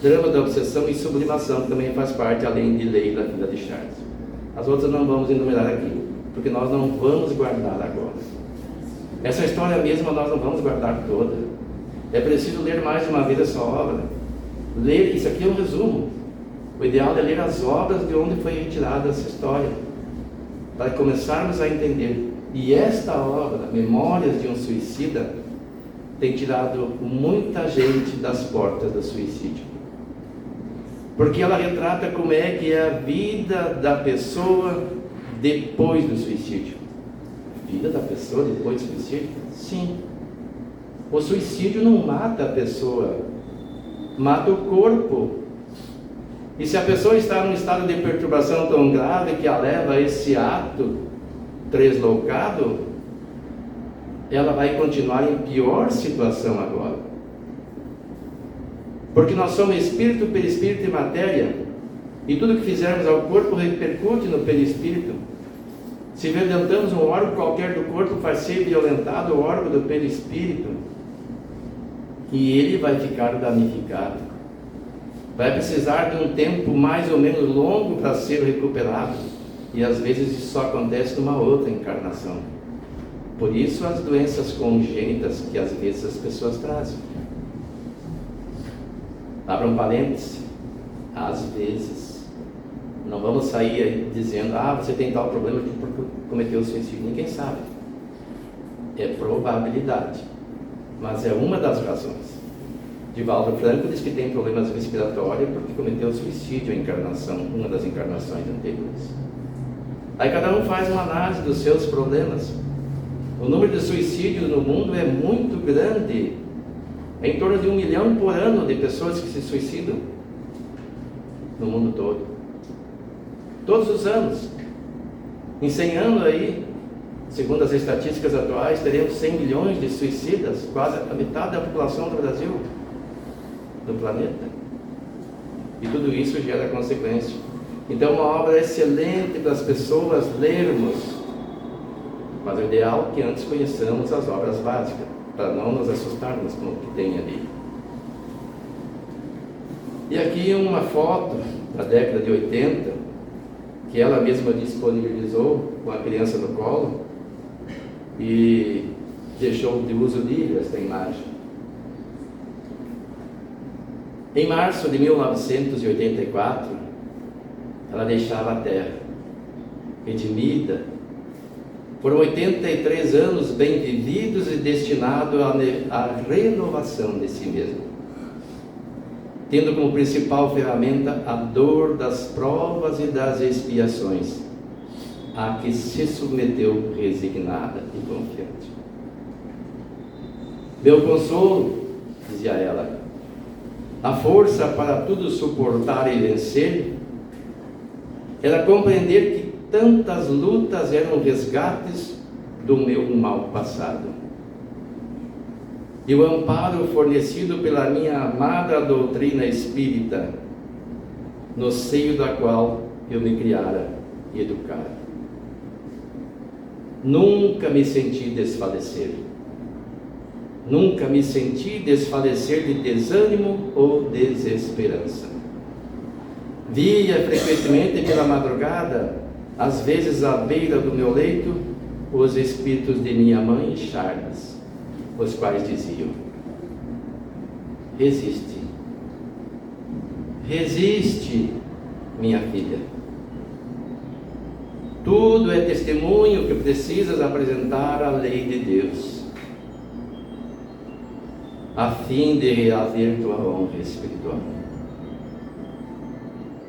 Drama da Obsessão e Sublimação, que também faz parte, além de Leila, filha de Charles. As outras não vamos enumerar aqui, porque nós não vamos guardar agora. Essa história mesma nós não vamos guardar toda. É preciso ler mais de uma vez essa obra. Ler, isso aqui é um resumo. O ideal é ler as obras de onde foi retirada essa história, para começarmos a entender. E esta obra, Memórias de um Suicida, tem tirado muita gente das portas do suicídio, porque ela retrata como é que é a vida da pessoa depois do suicídio. Vida da pessoa depois do suicídio? Sim. O suicídio não mata a pessoa, mata o corpo. E se a pessoa está num estado de perturbação tão grave que a leva a esse ato tresloucado, ela vai continuar em pior situação agora. Porque nós somos espírito, perispírito e matéria, e tudo que fizermos ao corpo repercute no perispírito. Se violentamos um órgão qualquer do corpo, vai ser violentado o órgão do perispírito, e ele vai ficar danificado. Vai precisar de um tempo mais ou menos longo para ser recuperado, e às vezes isso só acontece numa outra encarnação. Por isso as doenças congênitas que às vezes as pessoas trazem. Abra um parêntese, às vezes. Não vamos sair aí dizendo: você tem tal problema porque cometeu suicídio. Ninguém sabe. É probabilidade, mas é uma das razões. Divaldo Franco diz que tem problemas respiratórios porque cometeu suicídio em encarnação, uma das encarnações anteriores. Aí cada um faz uma análise dos seus problemas. O número de suicídios no mundo é muito grande. É em torno de 1 milhão por ano de pessoas que se suicidam no mundo todo. Todos os anos. Em 100 anos aí, segundo as estatísticas atuais, teremos 100 milhões de suicidas, quase a metade da população do Brasil, do planeta. E tudo isso gera consequência. Então, uma obra excelente para as pessoas lermos, mas o ideal é que antes conheçamos as obras básicas, para não nos assustarmos com o que tem ali. E aqui uma foto da década de 80, que ela mesma disponibilizou com a criança no colo, e deixou de uso livre esta imagem. Em março de 1984, ela deixava a terra, redimida. Foram 83 anos bem vividos e destinados à renovação de si mesma. tendo como principal ferramenta a dor das provas e das expiações, a que se submeteu resignada e confiante. Meu consolo, dizia ela, a força para tudo suportar e vencer, era compreender que tantas lutas eram resgates do meu mal passado. E o amparo fornecido pela minha amada doutrina espírita, no seio da qual eu me criara e educara. Nunca me senti desfalecer. Nunca me senti desfalecer de desânimo ou desesperança. Via frequentemente pela madrugada, às vezes à beira do meu leito, os espíritos de minha mãe Charles, os quais diziam: resiste, resiste, minha filha. Tudo é testemunho que precisas apresentar à lei de Deus, a fim de reaver tua honra espiritual.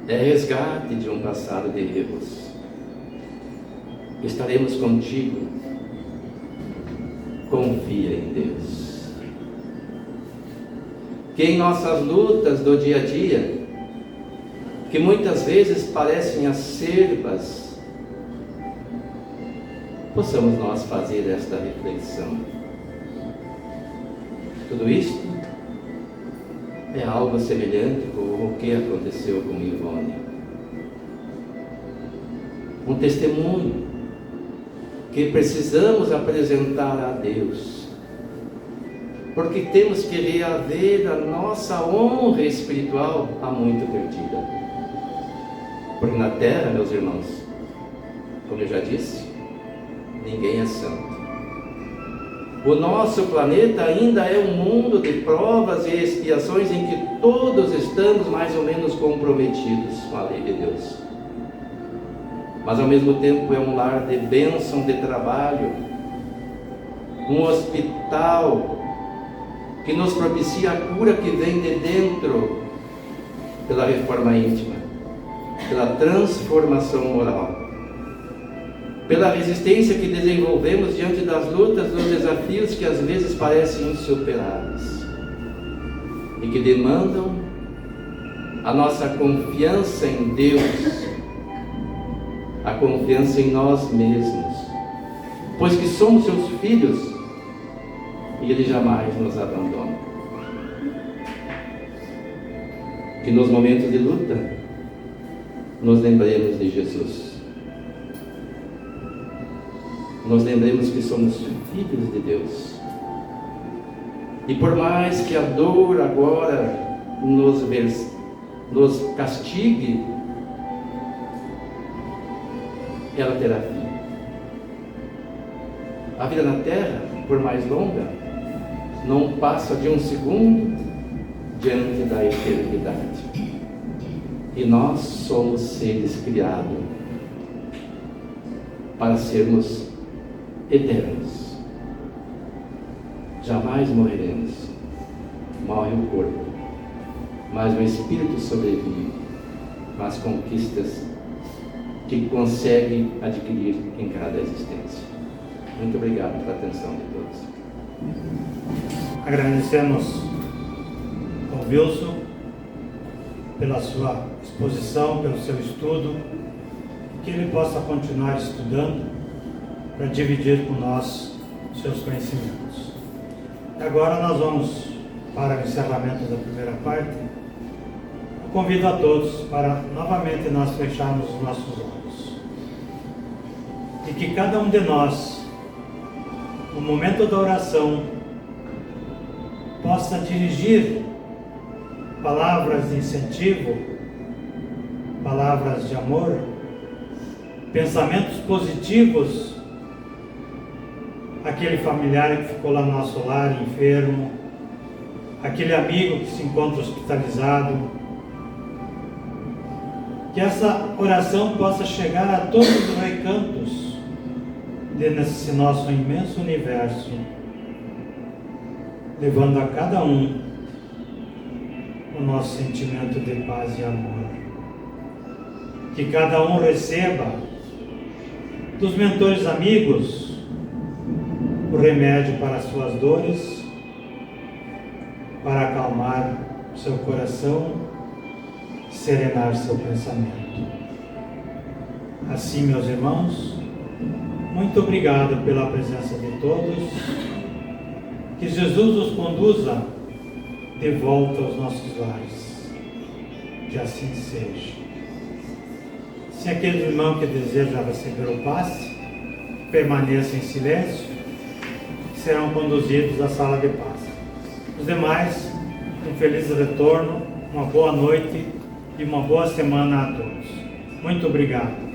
É resgate de um passado de erros. Estaremos contigo. Confia em Deus. Que em nossas lutas do dia a dia, que muitas vezes parecem acerbas, possamos nós fazer esta reflexão. Tudo isto é algo semelhante com o que aconteceu com Ivone. Um testemunho que precisamos apresentar a Deus, porque temos que reaver a nossa honra espiritual há muito perdida. Porque na terra, meus irmãos, como eu já disse, ninguém é santo. O nosso planeta ainda é um mundo de provas e expiações em que todos estamos mais ou menos comprometidos com a lei de Deus. Mas ao mesmo tempo é um lar de bênção de trabalho, um hospital que nos propicia a cura que vem de dentro, pela reforma íntima, pela transformação moral, pela resistência que desenvolvemos diante das lutas, dos desafios que às vezes parecem insuperáveis e que demandam a nossa confiança em Deus, a confiança em nós mesmos, pois que somos seus filhos e Ele jamais nos abandona. Que nos momentos de luta nos lembremos de Jesus, nos lembremos que somos filhos de Deus, e por mais que a dor agora nos castigue, ela terá fim. A vida na terra, por mais longa, não passa de um segundo diante da eternidade. E nós somos seres criados para sermos eternos. Jamais morreremos. Morre o corpo, mas o espírito sobrevive com as conquistas que consegue adquirir em cada existência. Muito obrigado pela atenção de todos. Agradecemos ao Wilson pela sua exposição, pelo seu estudo, que ele possa continuar estudando para dividir com nós seus conhecimentos. Agora nós vamos para o encerramento da primeira parte. Eu convido a todos para novamente nós fecharmos os nossos olhos e que cada um de nós, no momento da oração, possa dirigir palavras de incentivo, palavras de amor, pensamentos positivos àquele familiar que ficou lá no nosso lar enfermo, aquele amigo que se encontra hospitalizado. Que essa oração possa chegar a todos os recantos desse nosso imenso universo, levando a cada um o nosso sentimento de paz e amor. Que cada um receba dos mentores amigos o remédio para as suas dores, para acalmar seu coração, serenar seu pensamento. Assim, meus irmãos, muito obrigado pela presença de todos. Que Jesus os conduza de volta aos nossos lares. Que assim seja. Se aquele irmão que deseja receber o passe, permaneça em silêncio, serão conduzidos à sala de passe. Os demais, um feliz retorno, uma boa noite e uma boa semana a todos. Muito obrigado.